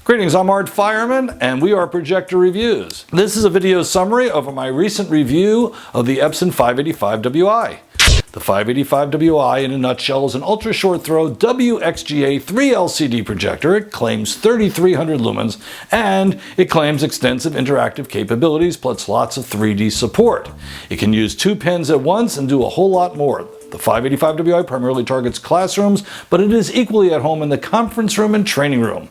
Greetings, I'm Art Fireman, and we are Projector Reviews. This is a video summary of my recent review of the Epson 585Wi. The 585Wi, in a nutshell, is an ultra-short throw WXGA 3 LCD projector. It claims 3,300 lumens, and it claims extensive interactive capabilities, plus lots of 3D support. It can use 2 pens at once and do a whole lot more. The 585Wi primarily targets classrooms, but it is equally at home in the conference room and training room.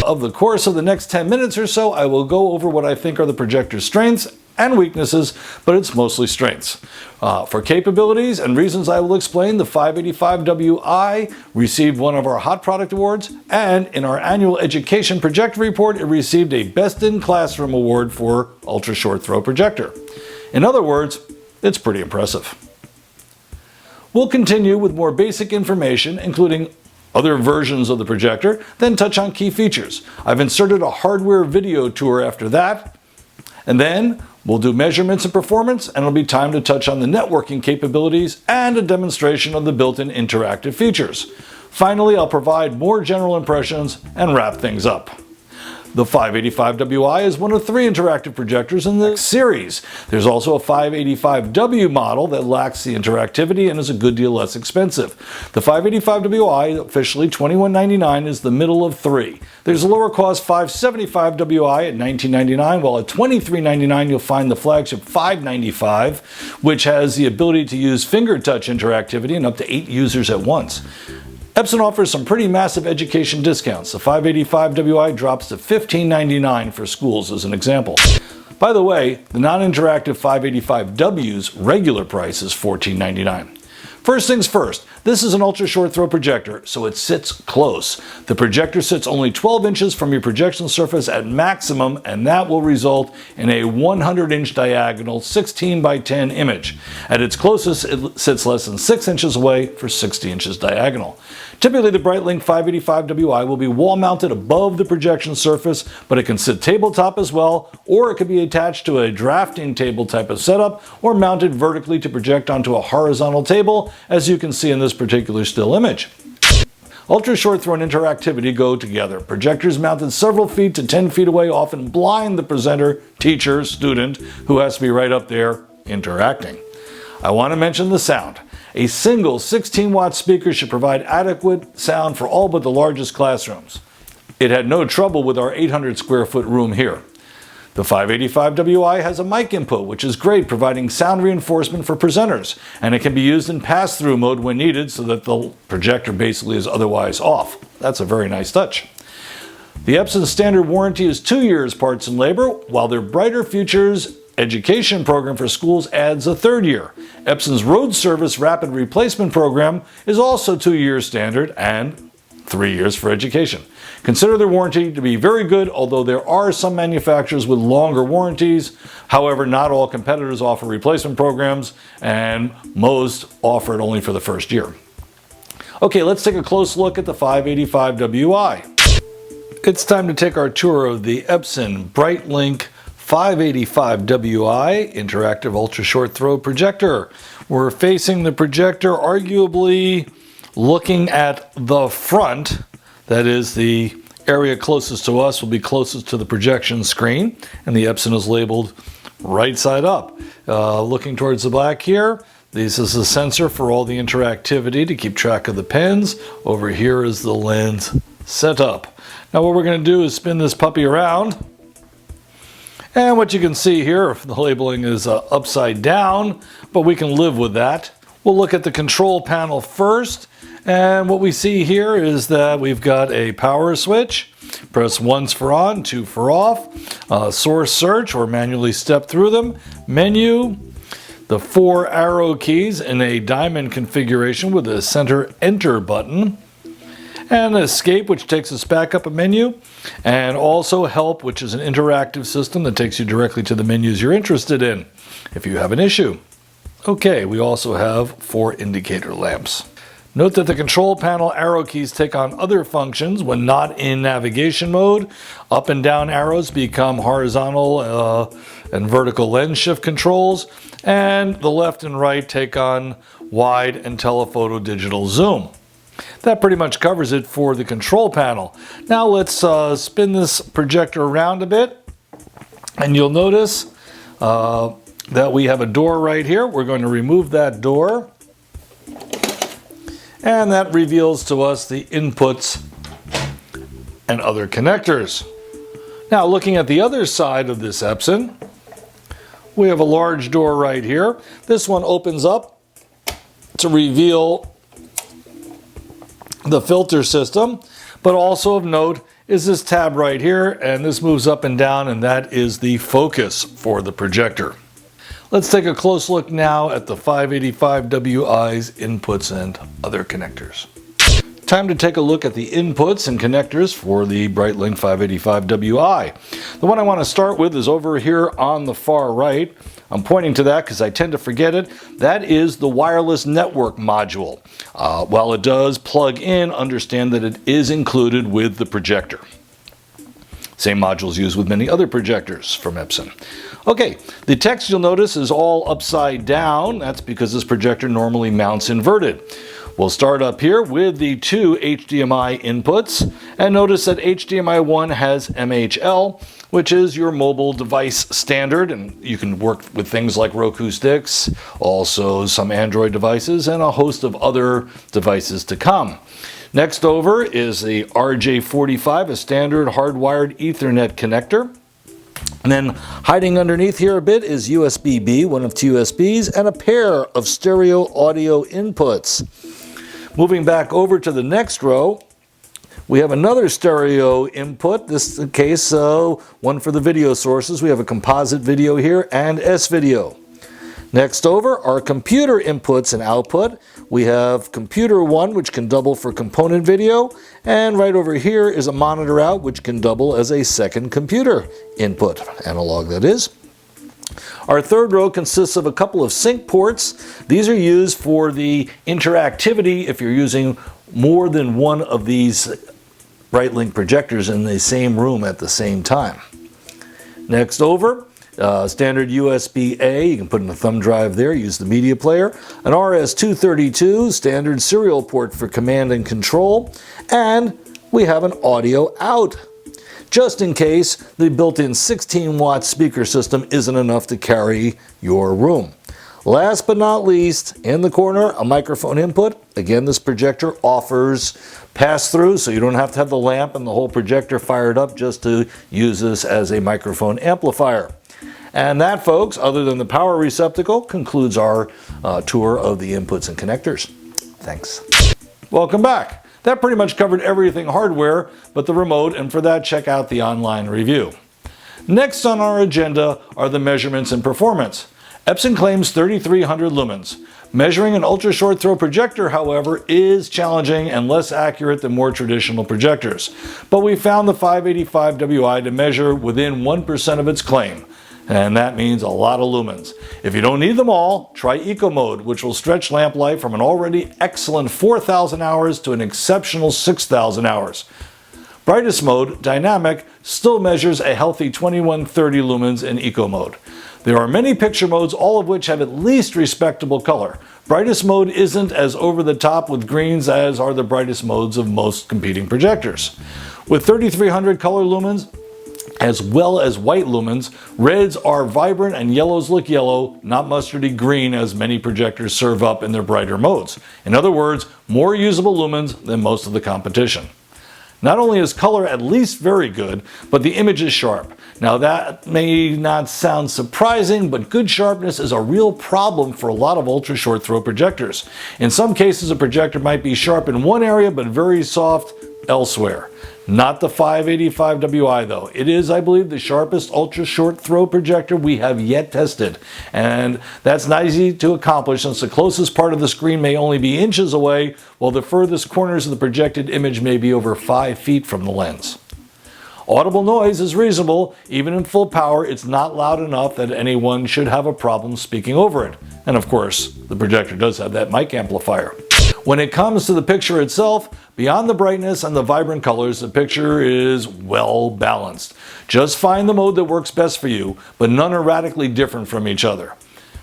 Over the course of the next 10 minutes or so, I will go over what I think are the projector's strengths and weaknesses, but it's mostly strengths. For capabilities and reasons I will explain, the 585Wi received one of our Hot Product Awards, and in our annual Education Projector Report, it received a Best in Classroom Award for Ultra Short Throw Projector. In other words, it's pretty impressive. We'll continue with more basic information, including other versions of the projector, then touch on key features. I've inserted a hardware video tour after that, and then we'll do measurements and performance, and it'll be time to touch on the networking capabilities and a demonstration of the built-in interactive features. Finally, I'll provide more general impressions and wrap things up. The 585Wi is one of 3 interactive projectors in the series. There's also a 585W model that lacks the interactivity and is a good deal less expensive. The 585Wi, officially $21.99, is the middle of 3. There's a lower cost 575Wi at $19.99, while at $23.99 you'll find the flagship 595, which has the ability to use finger touch interactivity and up to 8 users at once. Epson offers some pretty massive education discounts. The 585Wi drops to $15.99 for schools as an example. By the way, the non-interactive 585W's regular price is $14.99. First things first, this is an ultra short throw projector, so it sits close. The projector sits only 12 inches from your projection surface at maximum, and that will result in a 100-inch diagonal 16 by 10 image. At its closest, it sits less than 6 inches away for 60 inches diagonal. Typically, the BrightLink 585Wi will be wall mounted above the projection surface, but it can sit tabletop as well, or it could be attached to a drafting table type of setup, or mounted vertically to project onto a horizontal table, as you can see in this particular still image. Ultra short throw and interactivity go together. Projectors mounted several feet to 10 feet away often blind the presenter, teacher, student, who has to be right up there interacting. I want to mention the sound. A single 16-watt speaker should provide adequate sound for all but the largest classrooms. It had no trouble with our 800 square foot room here. The 585Wi has a mic input, which is great, providing sound reinforcement for presenters, and it can be used in pass-through mode when needed so that the projector basically is otherwise off. That's a very nice touch. The Epson standard warranty is 2 years parts and labor, while their Brighter Futures education program for schools adds a 3rd year. Epson's Road Service Rapid Replacement program is also 2 years standard and 3 years for education. Consider their warranty to be very good, although there are some manufacturers with longer warranties. However, not all competitors offer replacement programs, and most offer it only for the 1st year. Okay, let's take a close look at the 585Wi. It's time to take our tour of the Epson BrightLink 585Wi interactive ultra short throw projector. We're facing the projector arguably looking at the front. That is, the area closest to us will be closest to the projection screen, and the Epson is labeled right side up. Looking towards the back here, this is a sensor for all the interactivity to keep track of the pens. Over here is the lens setup. Now what we're going to do is spin this puppy around, and what you can see here, the labeling is upside down, but we can live with that. We'll look at the control panel first. And what we see here is that we've got a power switch. Press once for on, 2 for off. Source search or manually step through them. Menu. The 4 arrow keys in a diamond configuration with a center enter button. And escape, which takes us back up a menu. And also help, which is an interactive system that takes you directly to the menus you're interested in if you have an issue. Okay, we also have 4 indicator lamps. Note that the control panel arrow keys take on other functions when not in navigation mode. Up and down arrows become horizontal and vertical lens shift controls, and the left and right take on wide and telephoto digital zoom. That pretty much covers it for the control panel. Now let's spin this projector around a bit, and you'll notice that we have a door right here. We're going to remove that door, and that reveals to us the inputs and other connectors. Now looking at the other side of this Epson, we have a large door right here. This one opens up to reveal the filter system, but also of note is this tab right here, and this moves up and down, and that is the focus for the projector. Let's take a close look now at the 585Wi's inputs and other connectors. Time to take a look at the inputs and connectors for the BrightLink 585Wi. The one I want to start with is over here on the far right. I'm pointing to that because I tend to forget it. That is the wireless network module. While it does plug in, understand that it is included with the projector. Same modules used with many other projectors from Epson. Okay, the text you'll notice is all upside down. That's because this projector normally mounts inverted. We'll start up here with the two HDMI inputs, and notice that HDMI 1 has MHL, which is your mobile device standard, and you can work with things like Roku sticks, also some Android devices, and a host of other devices to come. Next over is the RJ45, a standard hardwired Ethernet connector. And then hiding underneath here a bit is USB-B, one of two USBs, and a pair of stereo audio inputs. Moving back over to the next row, we have another stereo input. This is the case, one for the video sources. We have a composite video here and S-video. Next over are computer inputs and output. We have computer 1, which can double for component video, and right over here is a monitor out, which can double as a second computer input, analog that is. Our third row consists of a couple of sync ports. These are used for the interactivity if you're using more than one of these BrightLink projectors in the same room at the same time. Next over, standard USB-A, you can put in a thumb drive there, use the media player. An RS-232, standard serial port for command and control. And we have an audio out, just in case the built-in 16-watt speaker system isn't enough to carry your room. Last but not least, in the corner, a microphone input. Again, this projector offers pass-through, so you don't have to have the lamp and the whole projector fired up just to use this as a microphone amplifier. And that, folks, other than the power receptacle, concludes our tour of the inputs and connectors. Thanks. Welcome back. That pretty much covered everything hardware but the remote, and for that, check out the online review. Next on our agenda are the measurements and performance. Epson claims 3,300 lumens. Measuring an ultra-short throw projector, however, is challenging and less accurate than more traditional projectors. But we found the 585Wi to measure within 1% of its claim. And that means a lot of lumens. If you don't need them all, try Eco Mode, which will stretch lamp life from an already excellent 4,000 hours to an exceptional 6,000 hours. Brightest Mode, Dynamic, still measures a healthy 2130 lumens in Eco Mode. There are many picture modes, all of which have at least respectable color. Brightest Mode isn't as over the top with greens as are the brightest modes of most competing projectors. With 3,300 color lumens, as well as white lumens, reds are vibrant and yellows look yellow, not mustardy green as many projectors serve up in their brighter modes. In other words, more usable lumens than most of the competition. Not only is color at least very good, but the image is sharp. Now that may not sound surprising, but good sharpness is a real problem for a lot of ultra short throw projectors. In some cases, a projector might be sharp in one area but very soft elsewhere. Not the 585Wi though. It is, I believe, the sharpest ultra short throw projector we have yet tested. And that's not easy to accomplish since the closest part of the screen may only be inches away, while the furthest corners of the projected image may be over 5 feet from the lens. Audible noise is reasonable. Even in full power, it's not loud enough that anyone should have a problem speaking over it. And of course, the projector does have that mic amplifier. When it comes to the picture itself, beyond the brightness and the vibrant colors, the picture is well balanced. Just find the mode that works best for you, but none are radically different from each other.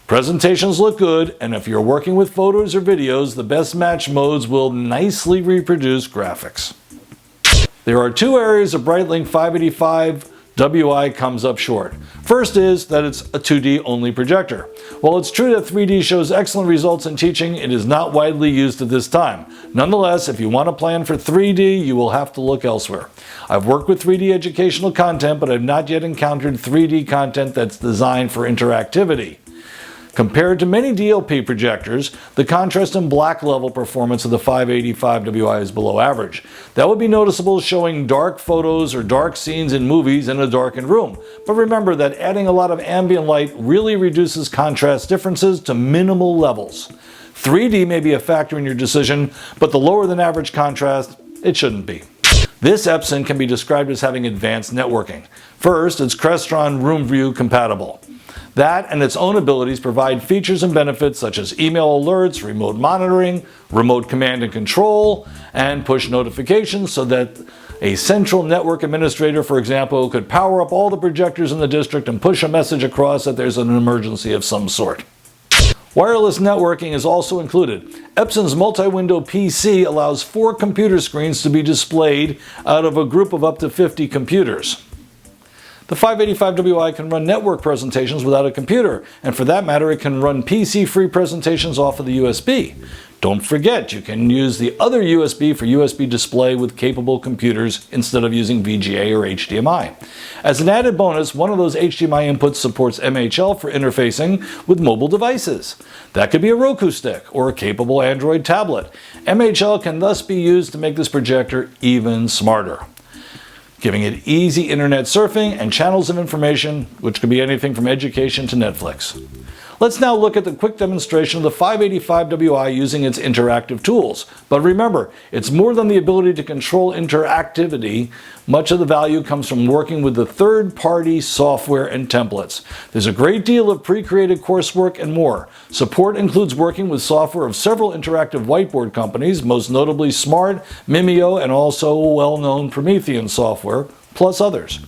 Presentations look good, and if you're working with photos or videos, the best match modes will nicely reproduce graphics. There are two areas of BrightLink 585Wi comes up short. First is that it's a 2D only projector. While it's true that 3D shows excellent results in teaching, it is not widely used at this time. Nonetheless, if you want to plan for 3D, you will have to look elsewhere. I've worked with 3D educational content, but I've not yet encountered 3D content that's designed for interactivity. Compared to many DLP projectors, the contrast and black level performance of the 585Wi is below average. That would be noticeable showing dark photos or dark scenes in movies in a darkened room. But remember that adding a lot of ambient light really reduces contrast differences to minimal levels. 3D may be a factor in your decision, but the lower than average contrast, it shouldn't be. This Epson can be described as having advanced networking. First, it's Crestron Room View compatible. That and its own abilities provide features and benefits such as email alerts, remote monitoring, remote command and control, and push notifications so that a central network administrator, for example, could power up all the projectors in the district and push a message across that there's an emergency of some sort. Wireless networking is also included. Epson's multi-window PC allows 4 computer screens to be displayed out of a group of up to 50 computers. The 585Wi can run network presentations without a computer, and for that matter, it can run PC-free presentations off of the USB. Don't forget, you can use the other USB for USB display with capable computers instead of using VGA or HDMI. As an added bonus, one of those HDMI inputs supports MHL for interfacing with mobile devices. That could be a Roku stick or a capable Android tablet. MHL can thus be used to make this projector even smarter, giving it easy internet surfing and channels of information, which could be anything from education to Netflix. Let's now look at the quick demonstration of the 585Wi using its interactive tools. But remember, it's more than the ability to control interactivity. Much of the value comes from working with the third-party software and templates. There's a great deal of pre-created coursework and more. Support includes working with software of several interactive whiteboard companies, most notably Smart, Mimeo, and also well-known Promethean software, plus others.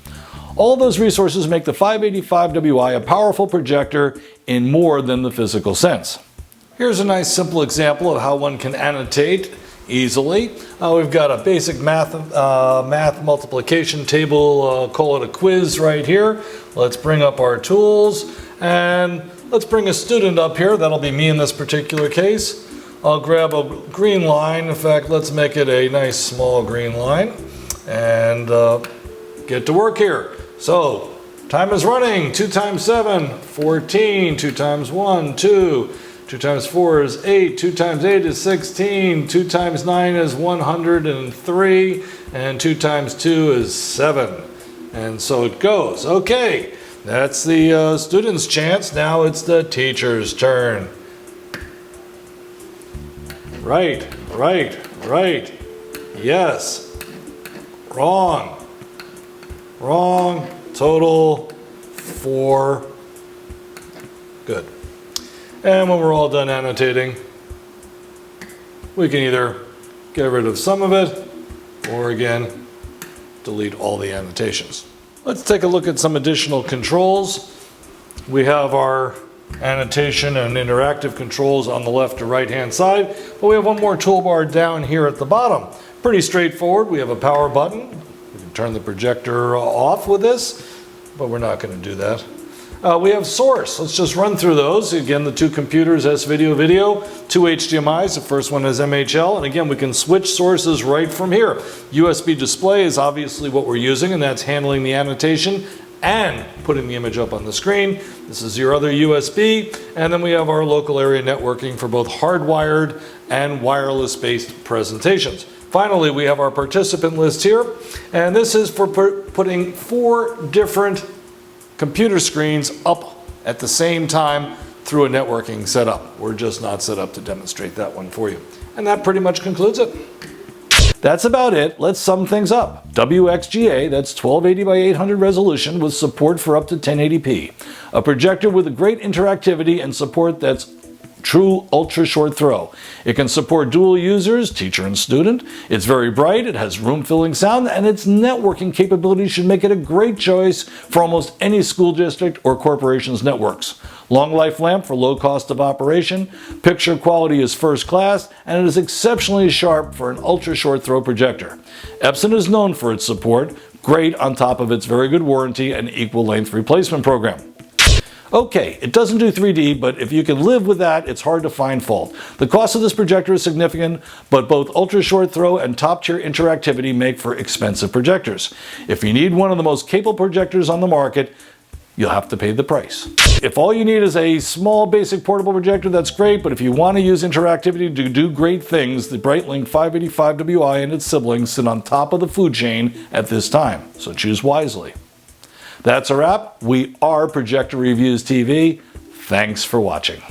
All those resources make the 585Wi a powerful projector in more than the physical sense. Here's a nice simple example of how one can annotate easily. We've got a basic math multiplication table, call it a quiz right here. Let's bring up our tools and let's bring a student up here. That'll be me in this particular case. I'll grab a green line. In fact, let's make it a nice small green line and get to work here. So, time is running. 2 times 7, 14. 2 times 1, 2. 2 times 4 is 8. 2 times 8 is 16. 2 times 9 is 103. And 2 times 2 is 7. And so it goes. Okay, that's the student's chance. Now it's the teacher's turn. Right. Yes. Wrong. Total 4. Good. And when we're all done annotating, we can either get rid of some of it or again delete all the annotations. Let's take a look at some additional controls. We have our annotation and interactive controls on the left or right hand side, but we have one more toolbar down here at the bottom. Pretty straightforward. We have a power button. We can turn the projector off with this, but we're not going to do that. We have source. Let's just run through those. Again, the 2 computers, S-Video, 2 HDMIs. The first one is MHL, and again, we can switch sources right from here. USB display is obviously what we're using, and that's handling the annotation and putting the image up on the screen. This is your other USB, and then we have our local area networking for both hardwired and wireless-based presentations. Finally, we have our participant list here, and this is for putting 4 different computer screens up at the same time through a networking setup. We're just not set up to demonstrate that one for you. And that pretty much concludes it. That's about it. Let's sum things up. WXGA, that's 1280 by 800 resolution with support for up to 1080p. A projector with a great interactivity and support that's true ultra short throw. It can support dual users, teacher and student. It's very bright, it has room filling sound, and its networking capabilities should make it a great choice for almost any school district or corporation's networks. Long life lamp for low cost of operation, picture quality is first class, and it is exceptionally sharp for an ultra short throw projector. Epson is known for its support, great on top of its very good warranty and equal length replacement program. Okay, it doesn't do 3D, but if you can live with that, it's hard to find fault. The cost of this projector is significant, but both ultra short throw and top tier interactivity make for expensive projectors. If you need one of the most capable projectors on the market, you'll have to pay the price. If all you need is a small basic portable projector, that's great, but if you want to use interactivity to do great things, the BrightLink 585Wi and its siblings sit on top of the food chain at this time, so choose wisely. That's a wrap. We are Projector Reviews TV. Thanks for watching.